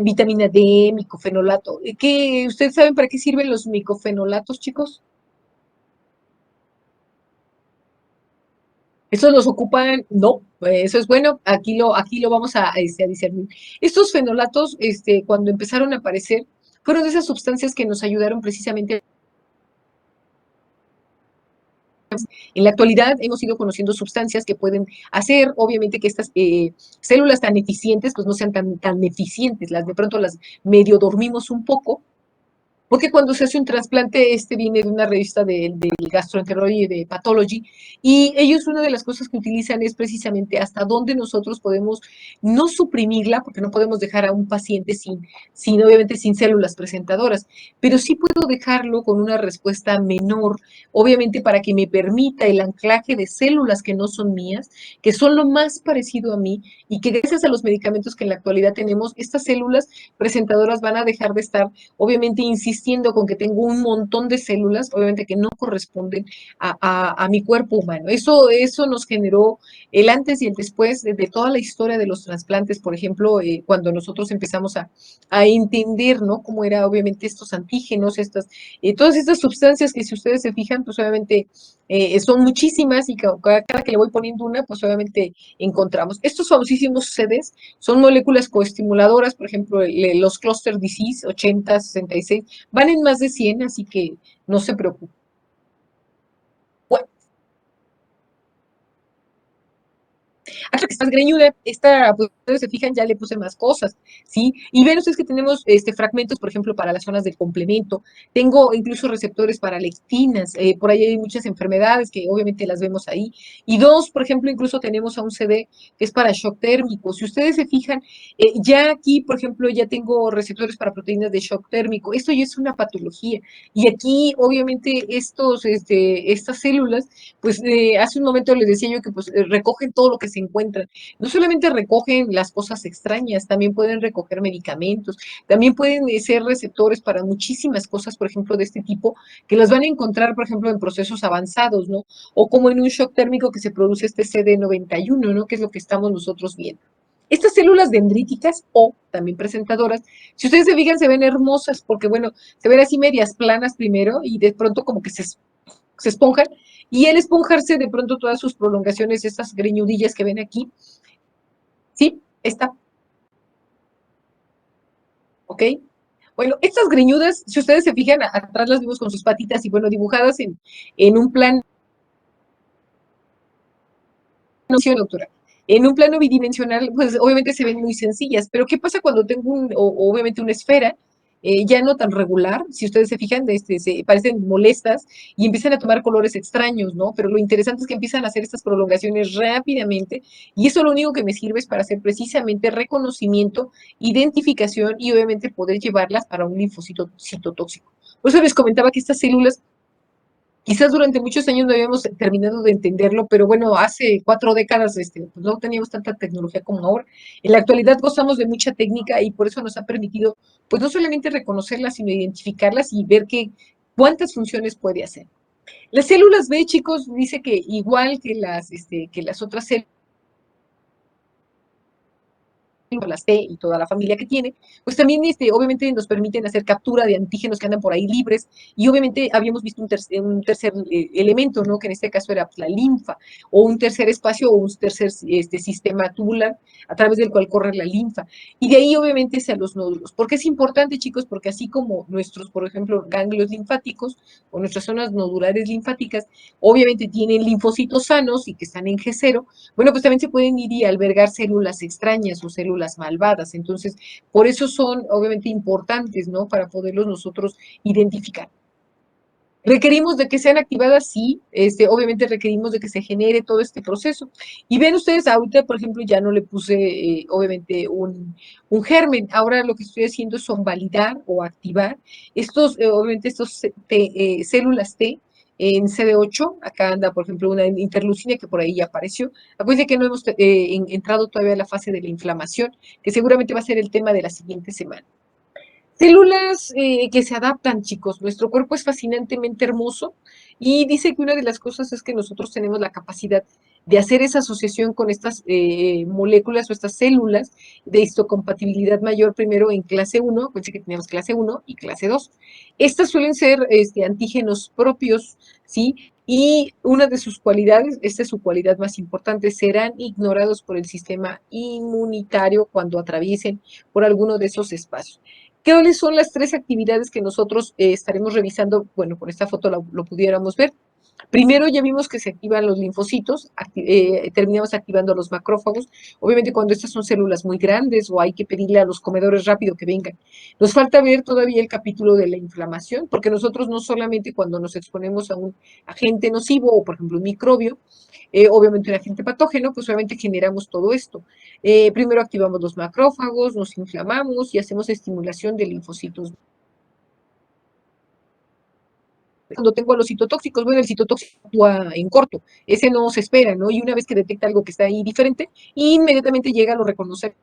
vitamina D, micofenolato. ¿Ustedes saben para qué sirven los micofenolatos, chicos? Estos los ocupan, no, eso es bueno, aquí lo vamos a discernir. Estos fenolatos, cuando empezaron a aparecer, fueron de esas sustancias que nos ayudaron precisamente En la actualidad hemos ido conociendo sustancias que pueden hacer, obviamente, que estas células tan eficientes, pues no sean tan eficientes, de pronto las medio dormimos un poco, porque cuando se hace un trasplante, viene de una revista del Gastroenterology de Pathology, y ellos una de las cosas que utilizan es precisamente hasta dónde nosotros podemos no suprimirla, porque no podemos dejar a un paciente obviamente sin células presentadoras, pero sí puedo dejarlo con una respuesta menor, obviamente para que me permita el anclaje de células que no son mías, que son lo más parecido a mí, y que gracias a los medicamentos que en la actualidad tenemos, estas células presentadoras van a dejar de estar obviamente insistiendo con que tengo un montón de células, obviamente que no corresponden a mi cuerpo humano. Eso nos generó el antes y el después de toda la historia de los trasplantes, por ejemplo, cuando nosotros empezamos a entender, ¿no? Cómo era obviamente estos antígenos, todas estas sustancias que si ustedes se fijan, pues obviamente son muchísimas y cada que le voy poniendo una, pues obviamente encontramos. Estos famosísimos CDs son moléculas coestimuladoras, por ejemplo, los cluster disease 80, 66, van en más de 100, así que no se preocupen. Bueno, hasta que estás greñuda, pues ustedes se fijan, ya le puse más cosas, ¿sí? Y ven ustedes que tenemos fragmentos, por ejemplo, para las zonas del complemento. Tengo incluso receptores para lectinas. Por ahí hay muchas enfermedades que obviamente las vemos ahí. Y dos, por ejemplo, incluso tenemos a un CD que es para shock térmico. Si ustedes se fijan, ya aquí, por ejemplo, ya tengo receptores para proteínas de shock térmico. Esto ya es una patología. Y aquí, obviamente, estas células, pues hace un momento les decía yo que pues recogen todo lo que se encuentran. No solamente recogen las cosas extrañas, también pueden recoger medicamentos, también pueden ser receptores para muchísimas cosas, por ejemplo, de este tipo, que las van a encontrar, por ejemplo, en procesos avanzados, ¿no? O como en un shock térmico que se produce CD91, ¿no? Que es lo que estamos nosotros viendo. Estas células dendríticas o también presentadoras, si ustedes se fijan, se ven hermosas porque, bueno, se ven así medias planas primero y de pronto como que se esponjan, y al esponjarse de pronto todas sus prolongaciones, estas greñudillas que ven aquí, ¿sí? Está, ¿ok? Bueno, estas greñudas, si ustedes se fijan, atrás las vimos con sus patitas y bueno, dibujadas en un plano, doctora, en un plano bidimensional, pues obviamente se ven muy sencillas, pero ¿qué pasa cuando tengo obviamente una esfera ya no tan regular? Si ustedes se fijan, se parecen molestas y empiezan a tomar colores extraños, ¿no? Pero lo interesante es que empiezan a hacer estas prolongaciones rápidamente y eso lo único que me sirve es para hacer precisamente reconocimiento, identificación y obviamente poder llevarlas para un linfocito citotóxico. Por eso les comentaba que estas células quizás durante muchos años no habíamos terminado de entenderlo, pero bueno, hace 4 décadas pues no teníamos tanta tecnología como ahora. En la actualidad gozamos de mucha técnica y por eso nos ha permitido, pues no solamente reconocerlas, sino identificarlas y ver cuántas funciones puede hacer. Las células B, chicos, dice que igual que las otras células, las T y toda la familia que tiene, pues también obviamente nos permiten hacer captura de antígenos que andan por ahí libres y obviamente habíamos visto un tercer elemento, ¿no? Que en este caso era pues, la linfa o un tercer espacio o un tercer sistema tubular a través del cual corre la linfa. Y de ahí obviamente hacia los nódulos. ¿Por qué es importante, chicos? Porque así como nuestros, por ejemplo, ganglios linfáticos o nuestras zonas nodulares linfáticas, obviamente tienen linfocitos sanos y que están en G0, bueno, pues también se pueden ir y albergar células extrañas o células malvadas. Entonces, por eso son obviamente importantes, ¿no? Para poderlos nosotros identificar. Requerimos de que sean activadas, sí, obviamente requerimos de que se genere todo este proceso. Y ven ustedes, ahorita, por ejemplo, ya no le puse, obviamente, un germen. Ahora lo que estoy haciendo son validar o activar obviamente, células T en CD8. Acá anda, por ejemplo, una interleucina que por ahí ya apareció. Acuérdense que no hemos entrado todavía a la fase de la inflamación, que seguramente va a ser el tema de la siguiente semana. Células que se adaptan, chicos. Nuestro cuerpo es fascinantemente hermoso y dice que una de las cosas es que nosotros tenemos la capacidad de hacer esa asociación con estas moléculas o estas células de histocompatibilidad mayor primero en clase 1, pensé que teníamos clase 1 y clase 2. Estas suelen ser antígenos propios, ¿sí? Y una de sus cualidades, esta es su cualidad más importante, serán ignorados por el sistema inmunitario cuando atraviesen por alguno de esos espacios. ¿Cuáles son las 3 actividades que nosotros estaremos revisando? Bueno, con esta foto lo pudiéramos ver. Primero ya vimos que se activan los linfocitos, terminamos activando los macrófagos. Obviamente cuando estas son células muy grandes o hay que pedirle a los comedores rápido que vengan. Nos falta ver todavía el capítulo de la inflamación, porque nosotros no solamente cuando nos exponemos a un agente nocivo o por ejemplo un microbio, obviamente un agente patógeno, pues obviamente generamos todo esto. Primero activamos los macrófagos, nos inflamamos y hacemos estimulación de linfocitos. Cuando tengo a los citotóxicos, bueno, el citotóxico actúa en corto, ese no se espera, ¿no? Y una vez que detecta algo que está ahí diferente, inmediatamente llega, lo reconoce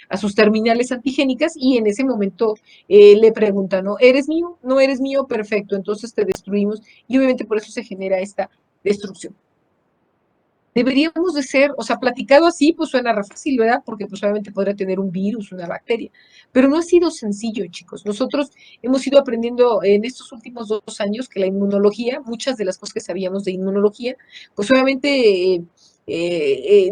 a sus terminales antigénicas y en ese momento le preguntan, ¿no? ¿Eres mío? No eres mío, perfecto, entonces te destruimos y obviamente por eso se genera esta destrucción. Deberíamos de ser, o sea, platicado así, pues suena re fácil, ¿verdad? Porque pues obviamente podría tener un virus, una bacteria, pero no ha sido sencillo, chicos. Nosotros hemos ido aprendiendo en estos últimos 2 años que la inmunología, muchas de las cosas que sabíamos de inmunología, pues obviamente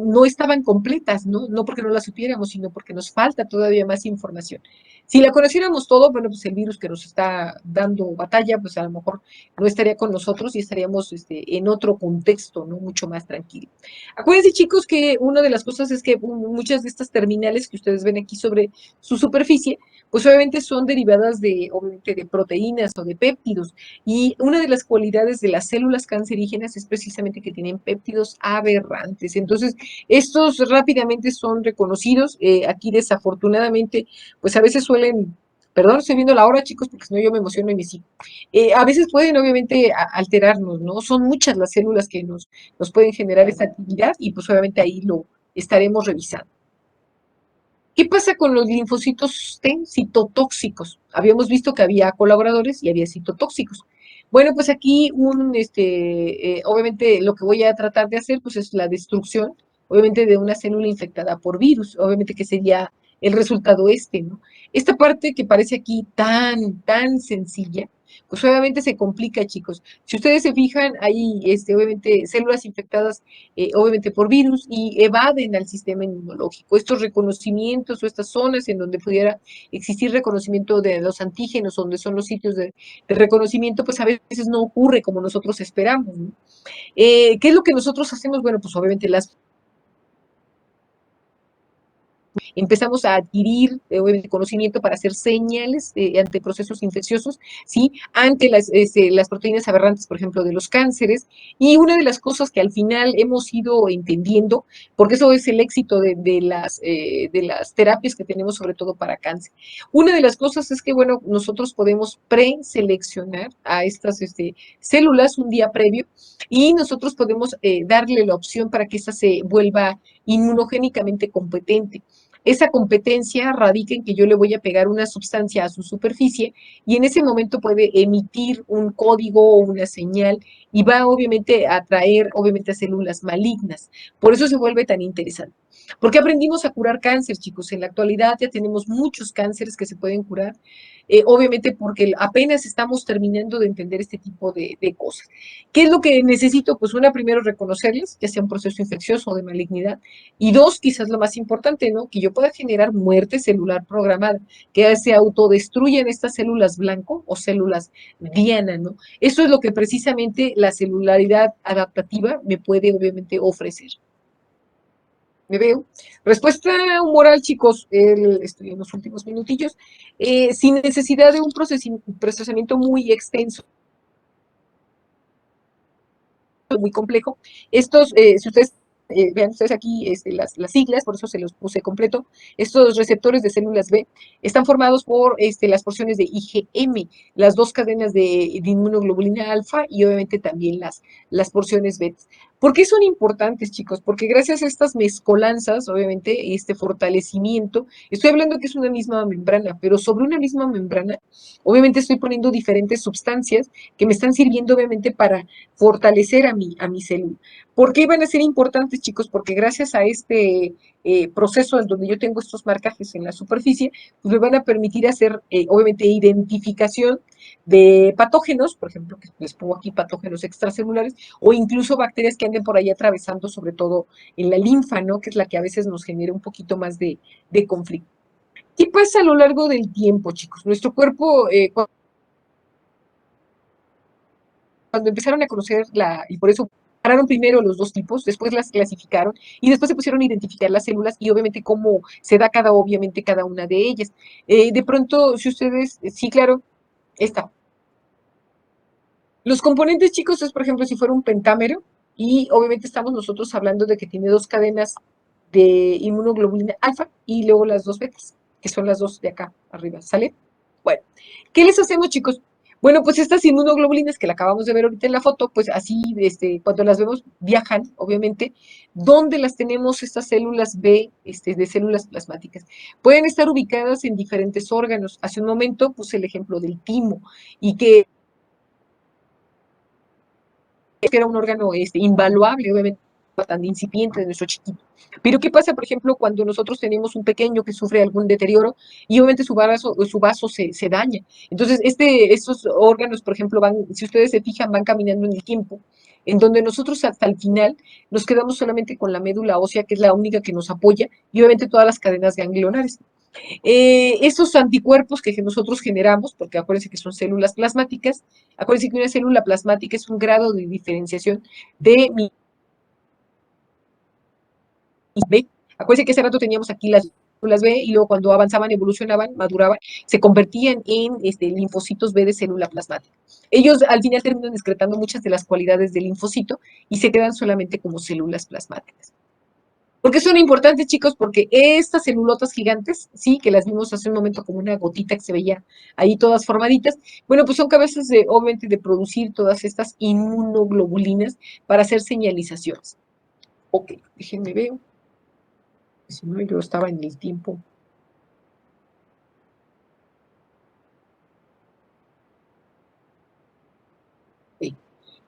no estaban completas, ¿no? No porque no las supiéramos, sino porque nos falta todavía más información. Si la conociéramos todo, bueno, pues el virus que nos está dando batalla, pues a lo mejor no estaría con nosotros y estaríamos en otro contexto, ¿no? Mucho más tranquilo. Acuérdense, chicos, que una de las cosas es que muchas de estas terminales que ustedes ven aquí sobre su superficie, pues obviamente son derivadas de, obviamente, de proteínas o de péptidos. Y una de las cualidades de las células cancerígenas es precisamente que tienen péptidos aberrantes. Entonces, estos rápidamente son reconocidos. Aquí, desafortunadamente, pues a veces suelen. Perdón, estoy viendo la hora, chicos, porque si no yo me emociono y me sigo. A veces pueden, obviamente, alterarnos, ¿no? Son muchas las células que nos pueden generar esta actividad y pues obviamente ahí lo estaremos revisando. ¿Qué pasa con los linfocitos T citotóxicos? Habíamos visto que había colaboradores y había citotóxicos. Bueno, pues aquí obviamente lo que voy a tratar de hacer pues es la destrucción, obviamente de una célula infectada por virus, obviamente que sería el resultado ¿no? Esta parte que parece aquí tan sencilla, pues obviamente se complica, chicos. Si ustedes se fijan, hay obviamente células infectadas obviamente por virus, y evaden al sistema inmunológico. Estos reconocimientos o estas zonas en donde pudiera existir reconocimiento de los antígenos, donde son los sitios de reconocimiento, pues a veces no ocurre como nosotros esperamos, ¿no? ¿Qué es lo que nosotros hacemos? Bueno, pues obviamente las empezamos a adquirir conocimiento para hacer señales ante procesos infecciosos, ¿sí? Ante las proteínas aberrantes, por ejemplo, de los cánceres. Y una de las cosas que al final hemos ido entendiendo, porque eso es el éxito de las terapias que tenemos, sobre todo para cáncer. Una de las cosas es que, bueno, nosotros podemos preseleccionar a estas células un día previo y nosotros podemos darle la opción para que ésta se vuelva inmunogénicamente competente. Esa competencia radica en que yo le voy a pegar una sustancia a su superficie y en ese momento puede emitir un código o una señal y va obviamente a atraer obviamente a células malignas. Por eso se vuelve tan interesante. Porque aprendimos a curar cáncer, chicos. En la actualidad ya tenemos muchos cánceres que se pueden curar, obviamente porque apenas estamos terminando de entender este tipo de cosas. ¿Qué es lo que necesito? Pues una, primero reconocerles, ya sea un proceso infeccioso o de malignidad, y dos, quizás lo más importante, ¿no? Que yo pueda generar muerte celular programada, que se autodestruyan estas células blanco o células diana, ¿no? Eso es lo que precisamente la celularidad adaptativa me puede obviamente ofrecer. Me veo. Respuesta humoral, chicos, estoy en los últimos minutillos, sin necesidad de un procesamiento muy extenso, muy complejo. Estos, si ustedes vean ustedes aquí las siglas, por eso se los puse completo. Estos receptores de células B están formados por las porciones de IgM, las dos cadenas de inmunoglobulina alfa y obviamente también las porciones beta. ¿Por qué son importantes, chicos? Porque gracias a estas mezcolanzas, obviamente, este fortalecimiento, estoy hablando que es una misma membrana, pero sobre una misma membrana, obviamente estoy poniendo diferentes sustancias que me están sirviendo, obviamente, para fortalecer a mi célula. ¿Por qué van a ser importantes, chicos? Porque gracias a este proceso en donde yo tengo estos marcajes en la superficie, pues me van a permitir hacer, obviamente, identificación de patógenos, por ejemplo, que les pongo aquí patógenos extracelulares, o incluso bacterias que anden por ahí atravesando, sobre todo en la linfa, ¿no? Que es la que a veces nos genera un poquito más de conflicto. ¿Qué pasa a lo largo del tiempo, chicos? Nuestro cuerpo, cuando empezaron a conocer y por eso pararon primero los dos tipos, después las clasificaron y después se pusieron a identificar las células y obviamente cómo se da obviamente cada una de ellas. De pronto, si ustedes, sí, claro, está. Los componentes, chicos, es por ejemplo si fuera un pentámero y obviamente estamos nosotros hablando de que tiene dos cadenas de inmunoglobulina alfa y luego las dos betas, que son las dos de acá arriba, ¿sale? Bueno, ¿qué les hacemos, chicos? Bueno, pues estas inmunoglobulinas que la acabamos de ver ahorita en la foto, pues así, cuando las vemos, viajan, obviamente. ¿Dónde las tenemos estas células B, de células plasmáticas? Pueden estar ubicadas en diferentes órganos. Hace un momento puse el ejemplo del timo y que era un órgano invaluable, obviamente, tan incipiente de nuestro chiquito. Pero ¿qué pasa, por ejemplo, cuando nosotros tenemos un pequeño que sufre algún deterioro y obviamente su vaso se daña? Entonces, estos órganos, por ejemplo, si ustedes se fijan, van caminando en el tiempo, en donde nosotros hasta el final nos quedamos solamente con la médula ósea, que es la única que nos apoya, y obviamente todas las cadenas ganglionares. Estos anticuerpos que nosotros generamos, porque acuérdense que son células plasmáticas, acuérdense que una célula plasmática es un grado de diferenciación de mi B. Acuérdense que hace rato teníamos aquí las células B y luego cuando avanzaban, evolucionaban, maduraban, se convertían en linfocitos B de célula plasmática. Ellos al final terminan excretando muchas de las cualidades del linfocito y se quedan solamente como células plasmáticas. ¿Por qué son importantes, chicos? Porque estas celulotas gigantes, sí, que las vimos hace un momento como una gotita que se veía ahí todas formaditas, bueno, pues son capaces de, obviamente, de producir todas estas inmunoglobulinas para hacer señalizaciones. Ok, déjenme ver. Si no, yo estaba en el tiempo. Sí.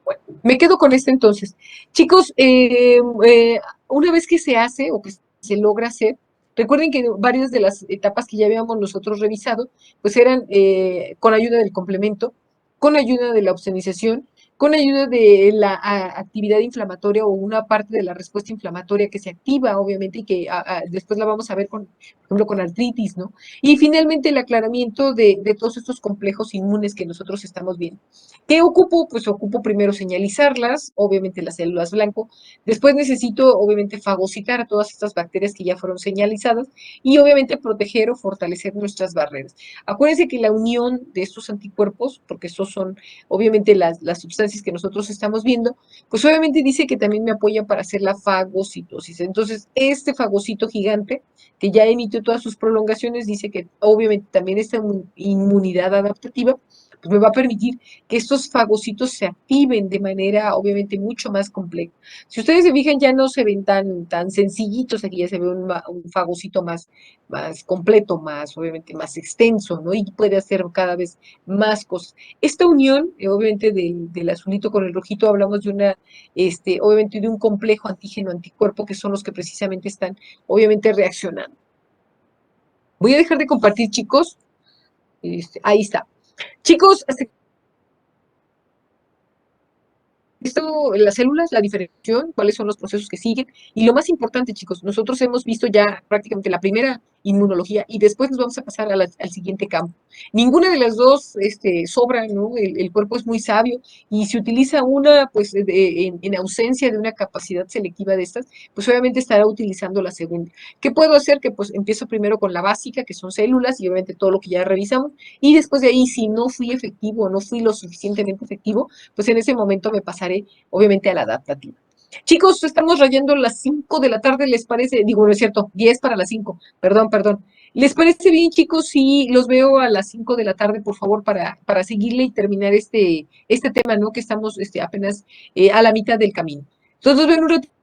Bueno, me quedo con este entonces. Chicos, una vez que se hace o que se logra hacer, recuerden que varias de las etapas que ya habíamos nosotros revisado, pues eran con ayuda del complemento, con ayuda de la opsonización, con ayuda de la actividad inflamatoria o una parte de la respuesta inflamatoria que se activa, obviamente, y que después la vamos a ver con, por ejemplo, con artritis, ¿no? Y finalmente el aclaramiento de todos estos complejos inmunes que nosotros estamos viendo. ¿Qué ocupo? Pues ocupo primero señalizarlas, obviamente las células blanco, después necesito obviamente fagocitar a todas estas bacterias que ya fueron señalizadas y obviamente proteger o fortalecer nuestras barreras. Acuérdense que la unión de estos anticuerpos, porque estos son obviamente las sustancias que nosotros estamos viendo, pues obviamente dice que también me apoyan para hacer la fagocitosis. Entonces, este fagocito gigante que ya emitió todas sus prolongaciones, dice que obviamente también esta inmunidad adaptativa pues me va a permitir que estos fagocitos se activen de manera obviamente mucho más compleja. Si ustedes se fijan, ya no se ven tan sencillitos, aquí ya se ve un fagocito más completo, más obviamente más extenso, ¿no? Y puede hacer cada vez más cosas. Esta unión, obviamente, del azulito con el rojito, hablamos de obviamente de un complejo antígeno-anticuerpo, que son los que precisamente están, obviamente, reaccionando. Voy a dejar de compartir, chicos. Ahí está. Chicos, esto, las células, la diferenciación, cuáles son los procesos que siguen. Y lo más importante, chicos, nosotros hemos visto ya prácticamente la primera inmunología y después nos vamos a pasar al siguiente campo. Ninguna de las dos sobra, ¿no? El cuerpo es muy sabio y si utiliza una, pues en ausencia de una capacidad selectiva de estas, pues obviamente estará utilizando la segunda. ¿Qué puedo hacer? Que pues empiezo primero con la básica, que son células y obviamente todo lo que ya revisamos, y después de ahí, si no fui efectivo o no fui lo suficientemente efectivo, pues en ese momento me pasaré, obviamente, a la adaptativa. Chicos, estamos rayando las 5 de la tarde, ¿les parece? Digo, no es cierto, 10 para las 5, perdón. ¿Les parece bien, chicos, si los veo a las 5 de la tarde, por favor, para seguirle y terminar este tema, ¿no? Que estamos apenas a la mitad del camino. Entonces, los veo en un ratito.